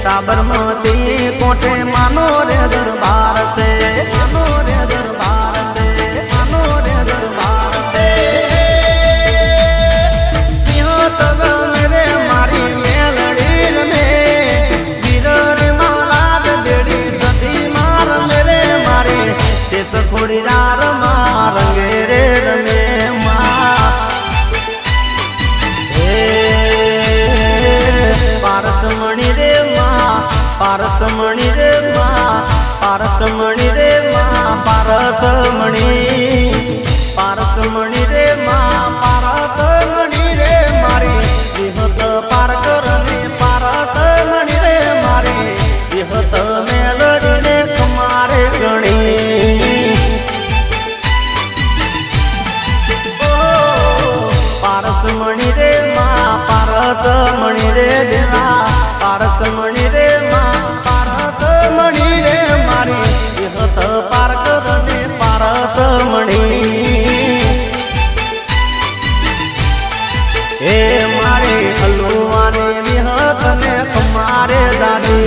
साबरमती कोटे मानो रे दरबार से, मानो रे दरबार से, मानो रे दरबार से। मेरे मारी मेलड़ी में वीर महाराज बेड़ी सती मार मेरे मारे शेष खोड़ीदार मारंगे रे में माँ पारसमणि रे माँ, पारसमणि रे माँ, पारसमणि रे माँ, पारसमणि, पारसमणि रे माँ, पारसमणि रे मारी विहत पार करने पारसमणि रे मारी विहत मेलड़ी ने कमारे गणी। पारसमणि रे माँ, पारसमणि रे देवा, पारसमणि रे माँ, पारसमणि रे मारी विहत पार करने पारसमणि। ए मारे हलुआने विहत ने तुम्हारे दादी।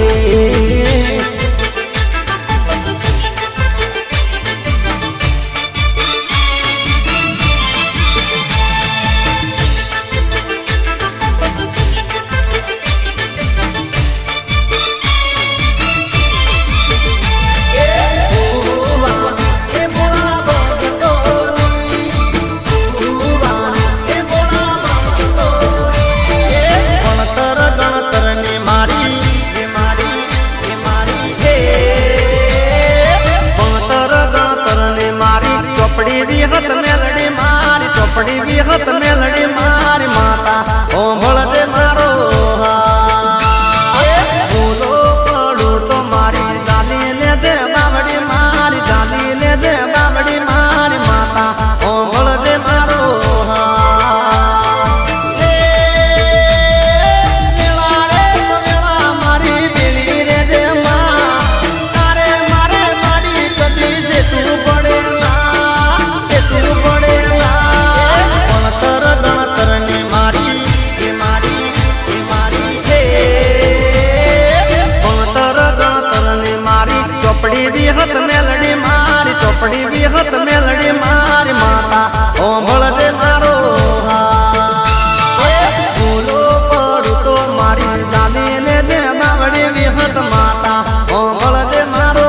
चौपड़ी विहत मेलड़ी मारी, चौपड़ी विहत मेलड़ी मारी माता ओ भोले मारो बोलो पड़ू तो मारी जाली ले दे बाबड़ी मारी, जाली ले दे बाबड़ी मारी माता ओ भोले मारो मारी बेली रे दे माँ तारे मारे मारी कदी से तू बड़े चौपड़ी विहत मेलड़ी मारी, चौपड़ी विहत मेलड़ी मारी माता ओ भोले मारो बोलो पड़ू तो मारी जाली ले दे बावड़ी विहत माता ओ भोले मारो।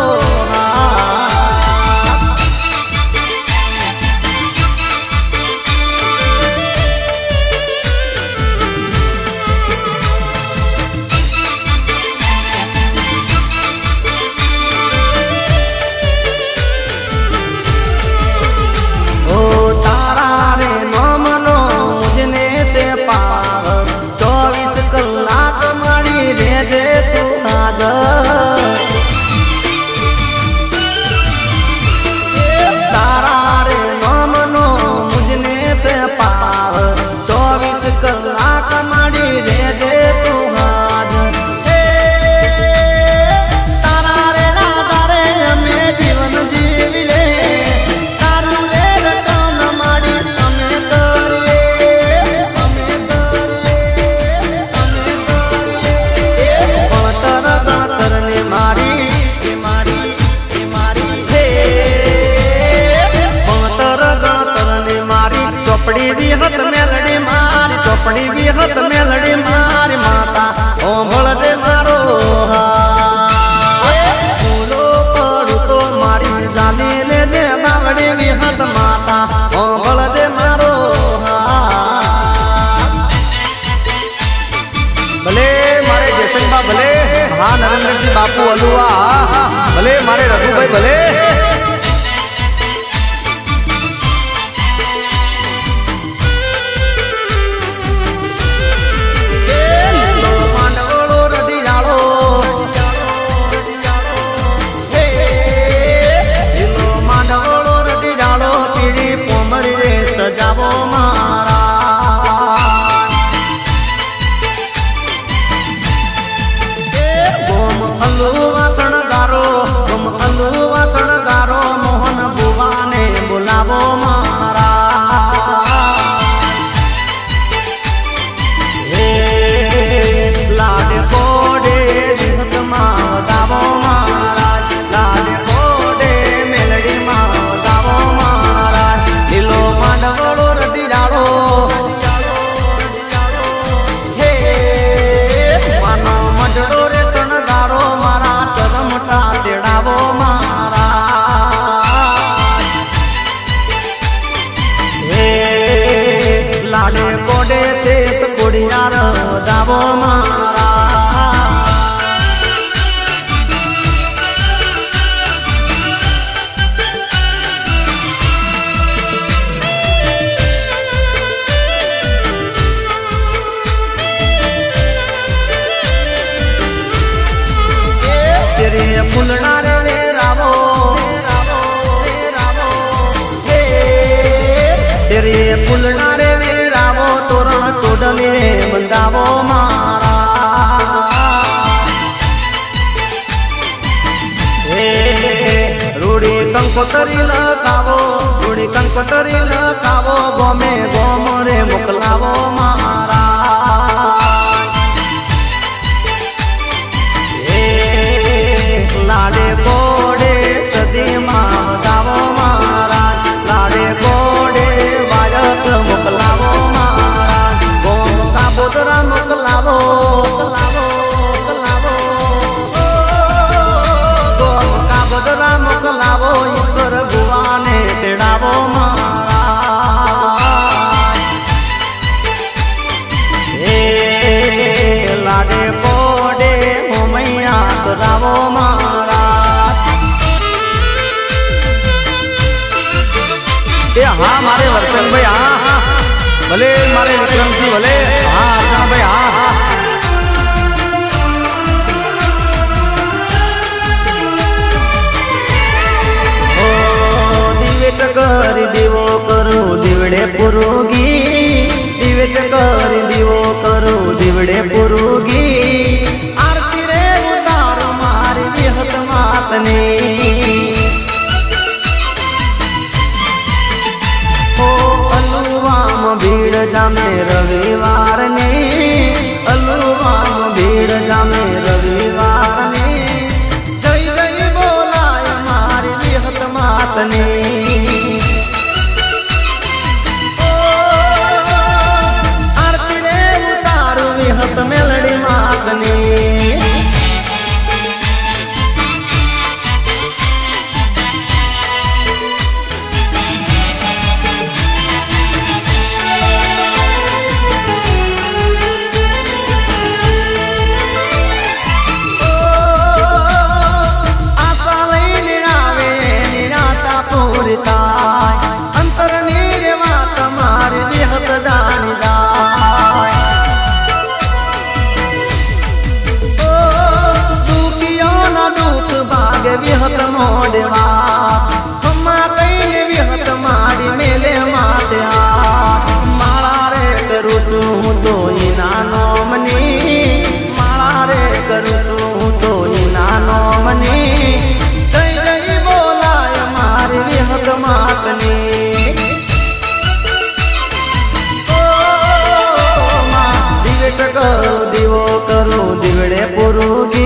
चौपड़ी विहत मेलड़ी मारी, चौपड़ी विहत मेलड़ी मारी माता ओ भोले मारो बोलो पड़ू तो मारी जाली ले दे बावड़ी विहत माता ओ भोले मारो। भले मारे जयसिंह बा भले, हाँ नरेंद्र सिंह बापू अलुआ भले, मारे रघु भाई भले। सजावो मारा गोम अलू वासण गारो, गोम अलू वासण દાવો મારા ફૂલના રે વેરાવો શેરે ફૂલના રે વેરાવો તોરણ તોડલે બંધાવો મારા રૂડી કંકોતરી લખાવો રૂડી કંકોતરી લખાવો ગોમે ગોમ રે મોકલાવો મારા લાડે કોડે સદીમાં ગાવો મહારાજ લાડે કોડે વાયક મોકલાવો મહારાજ ગોમ કાબોદરા મોકલાવો ગોમ કાબોદરા મોકલાવો ઈશ્વર ભુવાને તેડાવો મહારાજ લાડે કોડે હોમૈયા કરાવો हाँ मारे वर्षन भाई हाँ हाँ भले मारे विक्रम सिंह भले हाँ अर्चना भाई हाँ हाँ ओ दिवेट कर दिवो करो दिवड़े पुरुगी दिवेट कर दिवो करो दिवड़े पुरुगी आरती रे उतार मारी विहत मातने भीड़ जामे रविवार ने अलुवाम भीड़ जामे रविवार ने जय जय बोलाय मारी विहत मातने आरती रे उतारू विहत मेलड़ी मातने अंतर नीरे मात मारी विहत जानी जाय दुखियो न दुख भागे विहत मोड़वा हमा कईने विहत मारी मेले माते माला रे करू सु तो नानो मनी माला रे करू सु तो नानो मनी विहत मातने दिवेट करो दिवो करो दिवड़े पुरुगी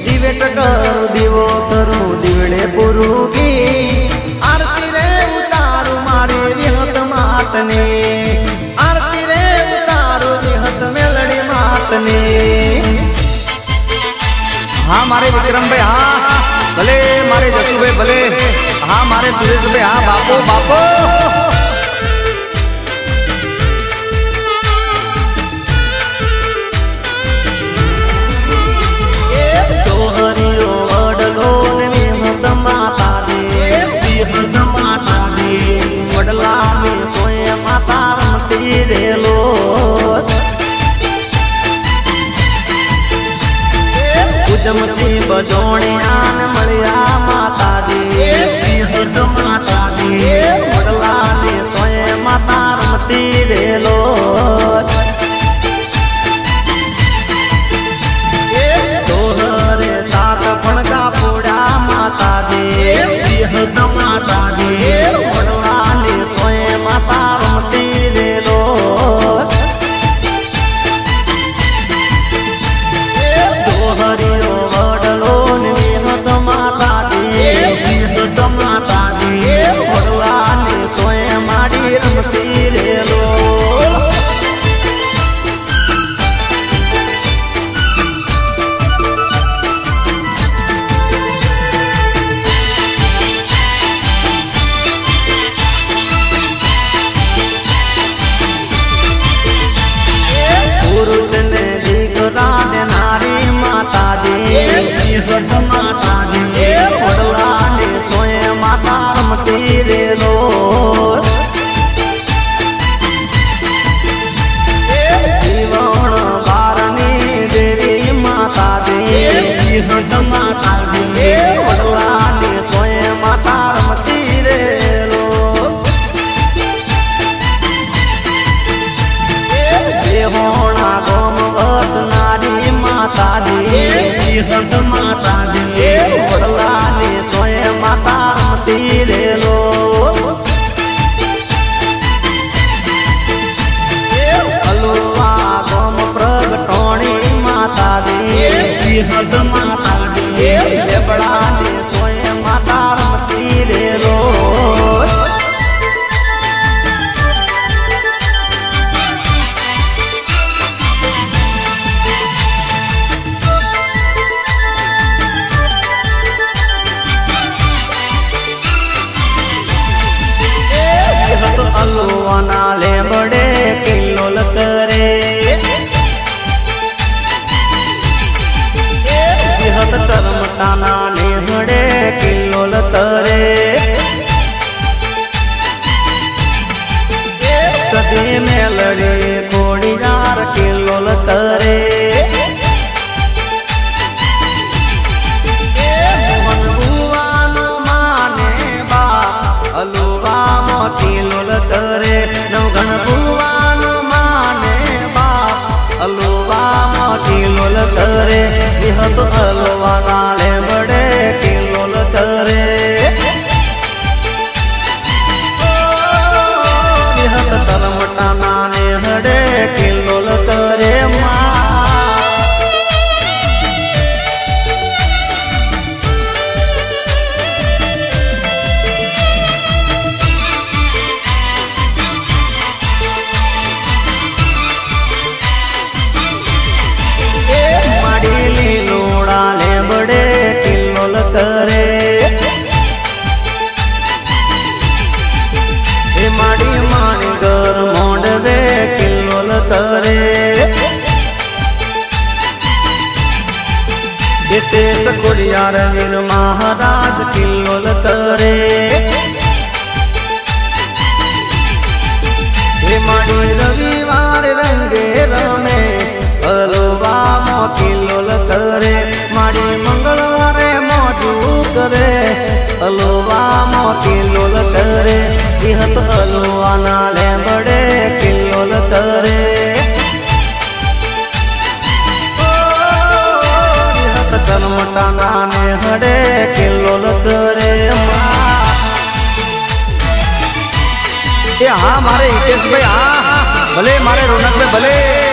दिवेट करो दिवो करो दिवड़े पुरुगी आरती रे उतारू मारे विहत मातने आरती रे उतारू विहत मेलड़ी मातने हाँ मारे विक्रम भाई हाँ भले मारे जसू भाई भले हाँ मारे सुरेश भाई हाँ बापो बापो हरियो वडलो विहत माता दे विहत माता दे वडला में सोए माता रमती रे लो जमसी बजोणे आन मलिया माता दी विहत माता दी वडला ने सोए माता रमती रे लो तोहरे साथ फणका पोड़ा माता दी विहत माता दी वडला ने सोए माता रमती रे लो हरियो वडलो विहत माता दी चलमटाना नेहड़े किल्लोल तरे सदी मेलड़ी कोड़ियार किल्लोल तरे मोहन बुआन माने बा अलुवा किल्लोल तरे नवगण बुआन माने बा अलुवा किल्लोल तरे विहत अलवा नाले बड़े किल्लोल तरे विहत चलमटाना नेहड़े किल्लोल तरे तरे माड़ी माड़ी घर मोंडवे किल्लोल तरे विशेष कुड़ियार वीर महाराज किल्लोल तरे माड़ी रविवार रंगे रमे अलवा किल्लोल तरे माड़ी मंगलवार करे अलवा किल्लोल तरे विहत अलवा नाले बड़े किल्लोल तरे विहत चलमटाना नेहड़े किल्लोल तरे हाँ मारे हितेश भाई हाँ भले मारे रौनक भाई भले।